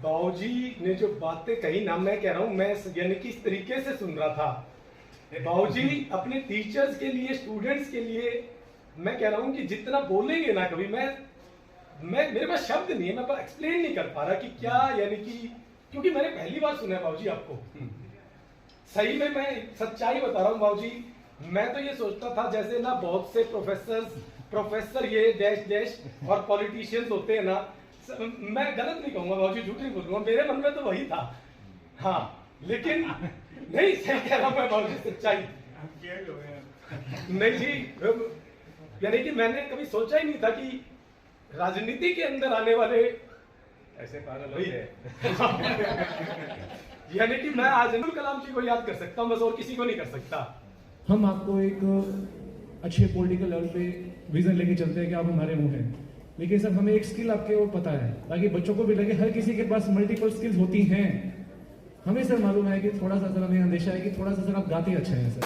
बाबूजी ने जो बातें कही ना, मैं कह रहा हूँ, मैं यानी कि इस तरीके से सुन रहा था। बाबूजी अपने टीचर्स के लिए, स्टूडेंट्स के लिए, मैं कह रहा हूँ कि जितना बोलेंगे ना, कभी मैं मेरे पास शब्द नहीं है, मैं एक्सप्लेन नहीं कर पा रहा कि क्या, यानी कि क्योंकि मैंने पहली बार सुना है बाबूजी आपको। सही में मैं सच्चाई बता रहा हूँ बाबूजी, मैं तो ये सोचता था जैसे ना बहुत से प्रोफेसर ये डैश डैश और पॉलिटिशियंस होते हैं ना, मैं गलत नहीं कहूंगा बाबूजी, झूठ नहीं बोलूंगा, मेरे मन में तो वही था। हाँ, लेकिन नहीं, सही कह रहा हूं मैं बाबूजी, सच्चाई नहीं जी, यानी कि मैंने कभी सोचा ही नहीं था कि राजनीति के अंदर आने वाले ऐसे पागल होते हैं। यानी कि मैं आज अब्दुल कलाम जी को याद कर सकता हूं बस, और किसी को नहीं कर सकता। हम आपको एक अच्छे पॉलिटिकल लेवल पे विजन लेके चलते हैं कि आप हमारे मुंह हैं, लेकिन सर हमें एक स्किल आपके और पता है, ताकि बच्चों को भी लगे हर किसी के पास मल्टीपल स्किल्स होती हैं। हमें सर मालूम है कि थोड़ा सा सर हमें अंदेशा है कि थोड़ा सा सर आप गाते अच्छे हैं सर।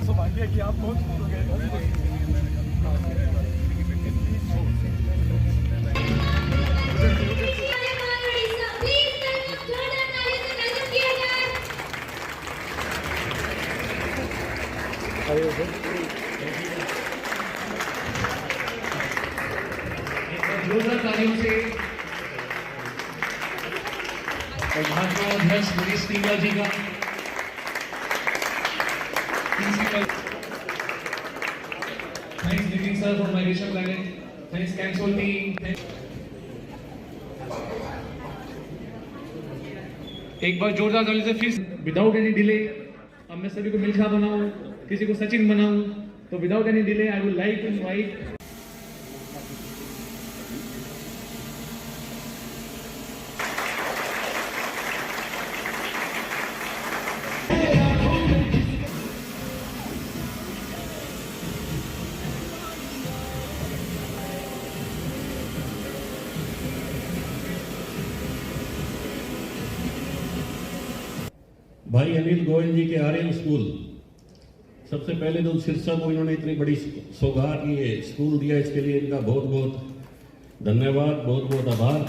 सौभाग्य कि आप बहुत खुश हो गए। जोरदार तालियों से भाजपा अध्यक्ष मनीष तिवारी जी का, principal, thanks leading sir for migration planning, thanks console team. एक बार जोरदार ताली से फिर विदाउट एनी डिले, अब मैं सभी को मिल्खा बनाऊं, किसी को सचिन बनाऊं, तो without any delay I would like to invite bhai Anil Goyal जी के आर्यन स्कूल, सबसे पहले तो सिरसा को इन्होंने इतनी बड़ी सौगात ये स्कूल दिया, इसके लिए इनका बहुत बहुत धन्यवाद, बहुत बहुत आभार।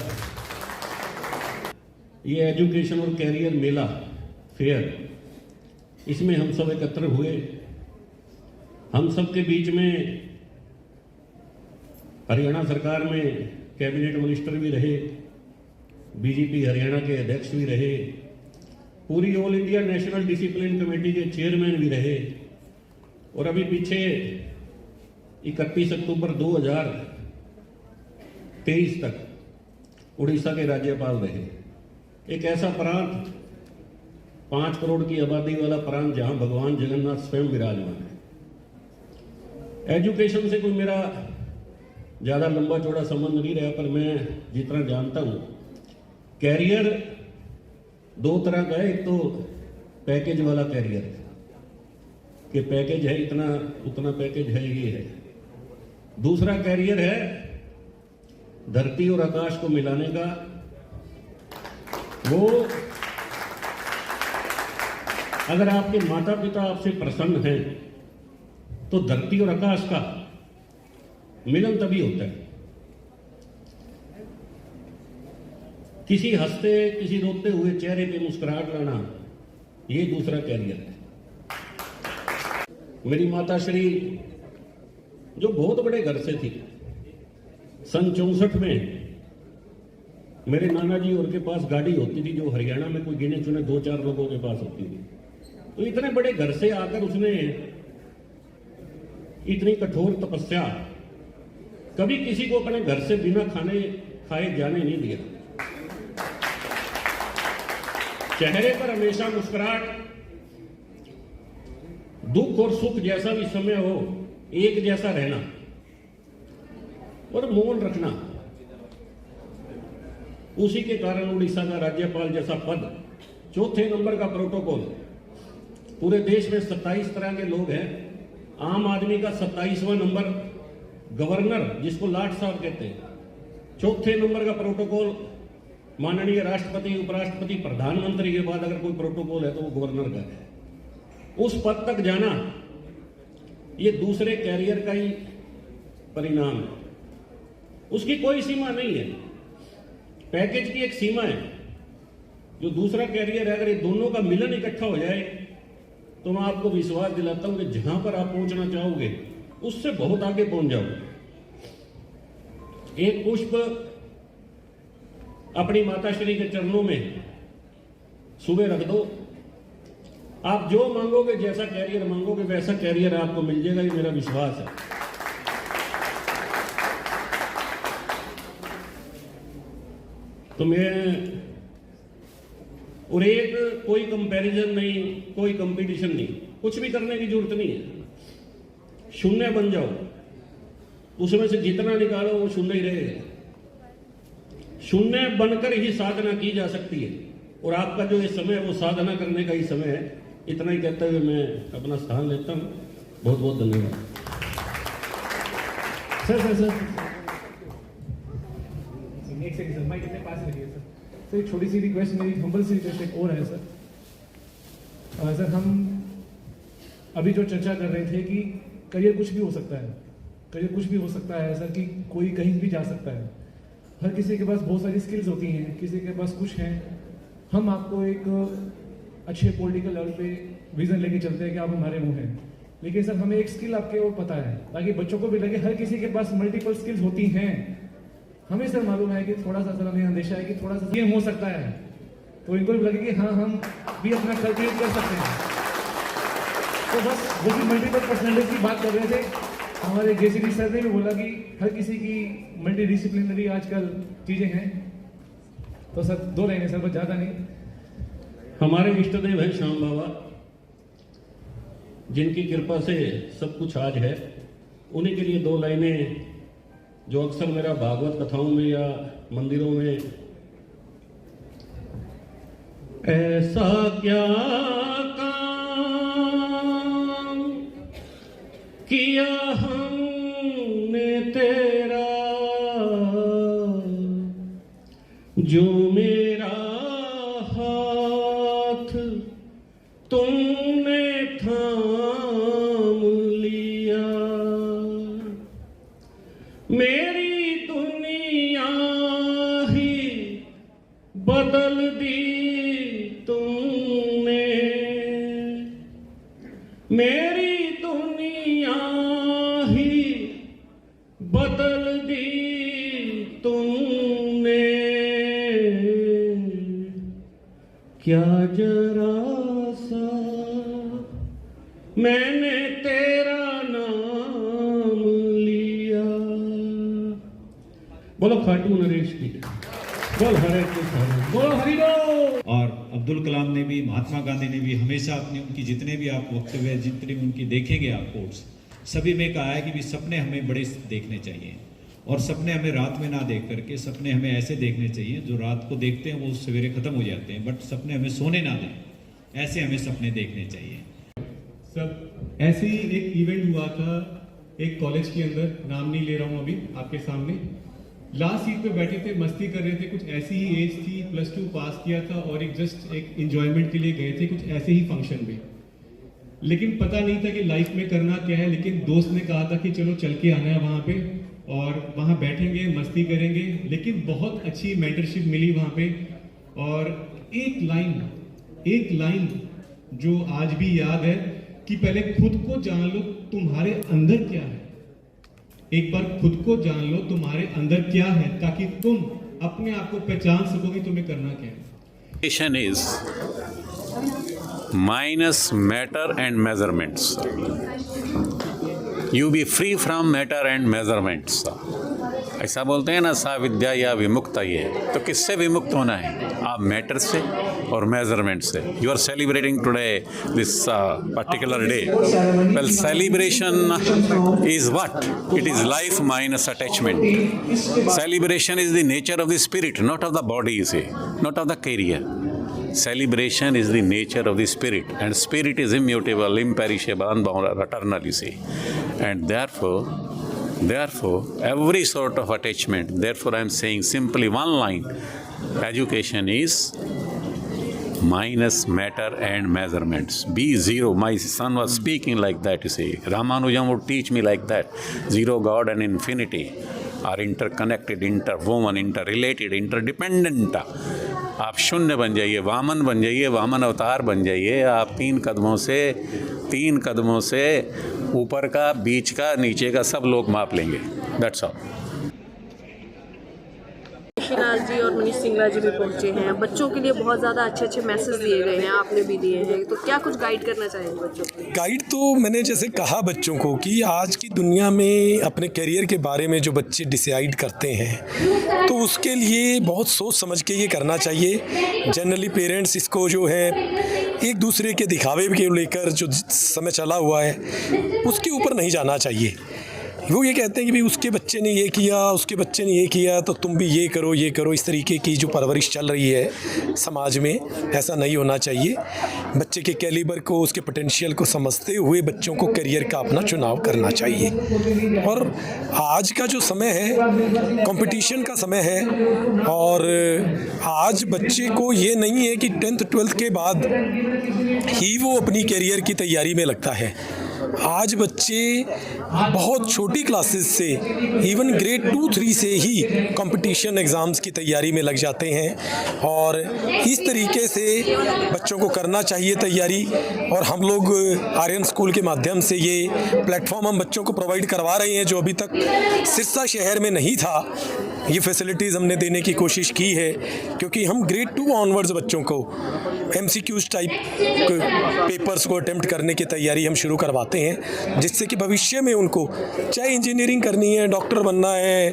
ये एजुकेशन और कैरियर मेला फेयर, इसमें हम सब एकत्र हुए। हम सब के बीच में हरियाणा सरकार में कैबिनेट मिनिस्टर भी रहे, बीजेपी हरियाणा के अध्यक्ष भी रहे, पूरी all India national discipline committee के चेयरमैन भी रहे, और अभी पीछे 31 अक्टूबर 2023 तक उड़ीसा के राज्यपाल रहे। एक ऐसा प्रांत, 5 करोड़ की आबादी वाला प्रांत, जहां भगवान जगन्नाथ स्वयं विराजमान है। एजुकेशन से कोई मेरा ज्यादा लंबा चौड़ा संबंध नहीं रहा, पर मैं जितना जानता हूं, कैरियर 2 तरह का है। एक तो पैकेज वाला कैरियर कि पैकेज है इतना, उतना पैकेज है, ये है। दूसरा कैरियर है धरती और आकाश को मिलाने का। वो अगर आपके माता पिता आपसे प्रसन्न हैं तो धरती और आकाश का मिलन तभी होता है। किसी हंसते, किसी रोते हुए चेहरे पे मुस्कुराहट लाना, ये दूसरा कैरियर है। मेरी माता श्री जो बहुत बड़े घर से थी, सन 64 में मेरे नाना जी और के पास गाड़ी होती थी, जो हरियाणा में कोई गिने चुने 2-4 लोगों के पास होती थी। तो इतने बड़े घर से आकर उसने इतनी कठोर तपस्या, कभी किसी को अपने घर से बिना खाने खाए जाने नहीं दिया। चेहरे पर हमेशा मुस्कुराहट, दुख और सुख जैसा भी समय हो एक जैसा रहना और मौन रखना। उसी के कारण उड़ीसा का राज्यपाल जैसा पद, 4थे नंबर का प्रोटोकॉल, पूरे देश में 27 तरह के लोग हैं, आम आदमी का 27वां नंबर गवर्नर, जिसको लाट साहब कहते हैं, चौथे नंबर का प्रोटोकॉल माननीय राष्ट्रपति, उपराष्ट्रपति, प्रधानमंत्री के बाद अगर कोई प्रोटोकॉल है तो वो गवर्नर का है। उस पद तक जाना ये दूसरे कैरियर का ही परिणाम है, उसकी कोई सीमा नहीं है। पैकेज की एक सीमा है, जो दूसरा कैरियर है, अगर ये दोनों का मिलन इकट्ठा हो जाए तो मैं आपको विश्वास दिलाता हूं कि जहां पर आप पहुंचना चाहोगे उससे बहुत आगे पहुंच जाओगे। एक पुष्प अपनी माताश्री के चरणों में सुबह रख दो, आप जो मांगोगे, जैसा कैरियर मांगोगे वैसा कैरियर आपको मिल जाएगा, ये मेरा विश्वास है। तो मैं और एक कोई कंपैरिजन नहीं, कोई कंपटीशन नहीं, कुछ भी करने की जरूरत नहीं है। शून्य बन जाओ, उसमें से जितना निकालो वो शून्य ही रहेगा। शून्य बनकर ही साधना की जा सकती है, और आपका जो ये समय है वो साधना करने का ही समय है। इतना ही कहते हुए मैं अपना स्थान लेता हूं। बहुत बहुत धन्यवाद। सर एक सेकंड सर, माइक इतने पास रखिए सर। सर एक छोटी सी रिक्वेस्ट, मेरी हम्बल सी रिक्वेस्ट एक और है सर। सर हम अभी जो चर्चा कर रहे थे कि करियर कुछ भी हो सकता है, करियर कुछ भी हो सकता है सर, कि कोई कहीं भी जा सकता है। हर किसी के पास बहुत सारी स्किल्स होती हैं, किसी के पास कुछ हैं। हम आपको एक अच्छे पॉलिटिकल लेवल पे विजन लेके चलते हैं कि आप हमारे मुंह हैं, लेकिन सर हमें एक स्किल आपके और पता है, ताकि बच्चों को भी लगे हर किसी के पास मल्टीपल स्किल्स होती हैं। हमें सर मालूम है कि थोड़ा सा सर हमें अंदेशा है कि थोड़ा सा ये हो सकता है, तो इनको भी लगे कि हाँ हम भी अपना कल्टिवेट कर सकते हैं। तो बस वो भी मल्टीपल पर्सनैलिटीज की बात कर रहे थे। हमारे जेसीडी सर ने भी बोला कि हर किसी की मल्टी डिसिप्लिनरी आजकल चीजें हैं। तो सर 2 लाइनें सर, बस ज्यादा नहीं। हमारे इष्टदेव हैं श्याम बाबा, जिनकी कृपा से सब कुछ आज है। उन्हीं के लिए 2 लाइनें जो अक्सर मेरा भागवत कथाओं में या मंदिरों में, ऐसा क्या काम किया हमने तेरा, जो मेरा हाथ तुमने थाम लिया, मेरी दुनिया ही बदल दी तुमने, मेरी दुनिया ही बदल दी तुमने, क्या जरा सा मैंने तेरा नाम लिया। बोलो खाटू नरेश की, बोल हरे कृष्ण, बोलो हरि बोल। और अब्दुल कलाम ने भी, महात्मा गांधी ने भी हमेशा अपने उनकी जितने भी आप वक्तव्य, जितने भी उनकी देखेंगे आप कोट्स, सभी में कहा है कि भी सपने हमें बड़े देखने चाहिए, और सपने हमें रात में ना देख करके सपने हमें ऐसे देखने चाहिए, जो रात को देखते हैं वो सवेरे खत्म हो जाते हैं, बट सपने हमें सोने ना दें, ऐसे हमें सपने देखने चाहिए। सब ऐसे ही एक इवेंट हुआ था एक कॉलेज के अंदर, नाम नहीं ले रहा हूँ अभी आपके सामने। लास्ट सीट पे बैठे थे, मस्ती कर रहे थे, कुछ ऐसी ही एज थी, +2 पास किया था और एक जस्ट एक एंजॉयमेंट के लिए गए थे कुछ ऐसे ही फंक्शन में, लेकिन पता नहीं था कि लाइफ में करना क्या है। लेकिन दोस्त ने कहा था कि चलो चल के आना है वहाँ पे, और वहाँ बैठेंगे, मस्ती करेंगे। लेकिन बहुत अच्छी मेंटरशिप मिली वहाँ पे, और एक लाइन जो आज भी याद है कि पहले खुद को जान लो तुम्हारे अंदर क्या है। एक बार खुद को जान लो तुम्हारे अंदर क्या है, ताकि तुम अपने आप को पहचान सकोगे तुम्हें करना क्या है। Education is minus matter and measurements. You be free from matter and measurements. ऐसा बोलते हैं ना, सा विद्या या विमुक्त ये, तो किससे विमुक्त होना है? आप मैटर से और मेजरमेंट से। You are celebrating today this particular day. Well, celebration is what? It is life minus attachment. Celebration is the nature of the spirit, not of the body, you see, not of the career. Celebration is the nature of the spirit, and spirit is immutable, imperishable, unbound, eternal, you see. And therefore, every sort of attachment, therefore I am saying simply one line, education is minus matter and measurements. Be zero. My son was speaking like that, you see. Ramanujan would teach me like that. Zero, God and infinity are interconnected, interwoven, interrelated, interdependent. आप शून्य बन जाइए, वामन अवतार बन जाइए। आप तीन कदमों से ऊपर का, बीच का, नीचे का सब लोग माप लेंगे। That's all. कृष्णलाल जी और मनीष सिंगला जी भी पहुंचे हैं। बच्चों के लिए बहुत ज़्यादा अच्छे मैसेज दिए गए हैं, आपने भी दिए हैं, तो क्या कुछ गाइड करना चाहेंगे बच्चों को? गाइड तो मैंने जैसे कहा बच्चों को कि आज की दुनिया में अपने करियर के बारे में जो बच्चे डिसाइड करते हैं तो उसके लिए बहुत सोच समझ के ये करना चाहिए। जनरली पेरेंट्स इसको जो है एक दूसरे के दिखावे के लेकर जो समय चला हुआ है उसके ऊपर नहीं जाना चाहिए। वो ये कहते हैं कि भाई उसके बच्चे ने ये किया, उसके बच्चे ने ये किया, तो तुम भी ये करो। इस तरीके की जो परवरिश चल रही है समाज में, ऐसा नहीं होना चाहिए। बच्चे के कैलिबर को, उसके पोटेंशियल को समझते हुए बच्चों को करियर का अपना चुनाव करना चाहिए। और आज का जो समय है कंपटीशन का समय है, और आज बच्चे को ये नहीं है कि 10th 12th के बाद ही वो अपनी करियर की तैयारी में लगता है। आज बच्चे बहुत छोटी क्लासेस से, इवन ग्रेड 2-3 से ही कंपटीशन एग्ज़ाम्स की तैयारी में लग जाते हैं, और इस तरीके से बच्चों को करना चाहिए तैयारी। और हम लोग आर्यन स्कूल के माध्यम से ये प्लेटफॉर्म हम बच्चों को प्रोवाइड करवा रहे हैं, जो अभी तक सिरसा शहर में नहीं था। ये फैसिलिटीज़ हमने देने की कोशिश की है, क्योंकि हम ग्रेड 2 ऑनवर्ड्स बच्चों को MCQs टाइप पेपर्स को अटेम्प्ट करने की तैयारी हम शुरू करवाते हैं, जिससे कि भविष्य में उनको चाहे इंजीनियरिंग करनी है, डॉक्टर बनना है,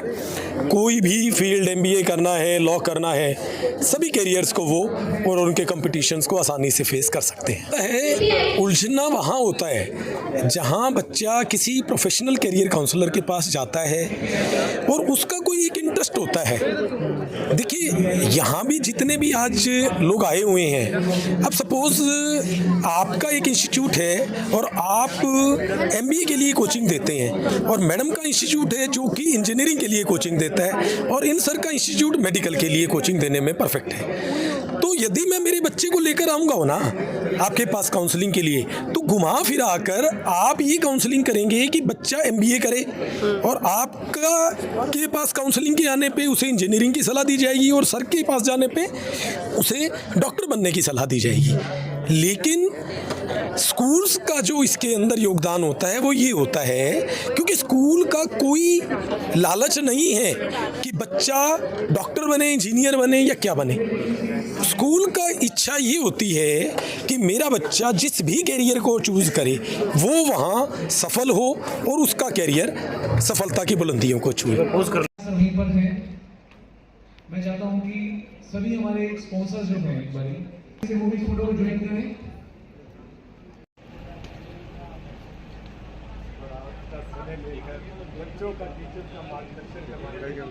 कोई भी फील्ड MBA करना है, लॉ करना है, सभी कैरियर्स को वो और उनके कंपटीशंस को आसानी से फेस कर सकते हैं। उलझना वहाँ होता है जहाँ बच्चा किसी प्रोफेशनल कैरियर काउंसलर के पास जाता है और उसका कोई एक इंटरेस्ट होता है। देखिए, यहाँ भी जितने भी आज लोग आए हुए हैं, अब सपोज आपका एक इंस्टीट्यूट है और आप MBA के लिए कोचिंग देते हैं, और मैडम का इंस्टीट्यूट है जो कि इंजीनियरिंग के लिए कोचिंग देता है, और इन सर का इंस्टीट्यूट मेडिकल के लिए कोचिंग देने में परफेक्ट है। तो यदि मैं मेरे बच्चे को लेकर आऊँगा हो ना आपके पास काउंसलिंग के लिए, तो घुमा फिरा कर आप ये काउंसलिंग करेंगे कि बच्चा MBA करे, और आपका के पास काउंसलिंग के आने पे उसे इंजीनियरिंग की सलाह दी जाएगी, और सर के पास जाने पे उसे डॉक्टर बनने की सलाह दी जाएगी। लेकिन स्कूल्स का जो इसके अंदर योगदान होता है वो ये होता है, क्योंकि स्कूल का कोई लालच नहीं है कि बच्चा डॉक्टर बने, इंजीनियर बने या क्या बने। स्कूल का इच्छा ये होती है कि मेरा बच्चा जिस भी कैरियर को चूज़ करे वो वहाँ सफल हो और उसका कैरियर सफलता की बुलंदियों को छूए। वहीं पर है। मैं चाहता हूँ कि सभी हमारे स्पॉन्सर्स जो हैं एक बारी मूवी फोटो को ज्वाइन करें। बच्चों का टीचर का मार्गदर्शन करवाएगा।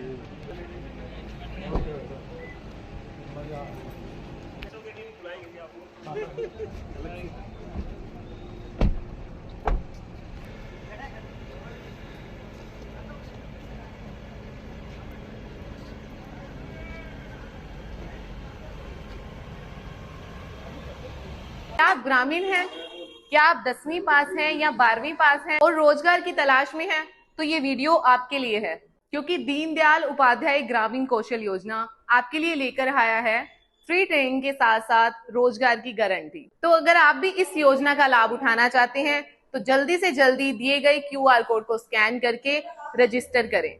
क्या आप ग्रामीण हैं? क्या आप 10वीं पास हैं या 12वीं पास हैं और रोजगार की तलाश में हैं? तो ये वीडियो आपके लिए है, क्योंकि दीनदयाल उपाध्याय ग्रामीण कौशल योजना आपके लिए लेकर आया है फ्री ट्रेनिंग के साथ साथ रोजगार की गारंटी। तो अगर आप भी इस योजना का लाभ उठाना चाहते हैं तो जल्दी से जल्दी दिए गए QR कोड को स्कैन करके रजिस्टर करें।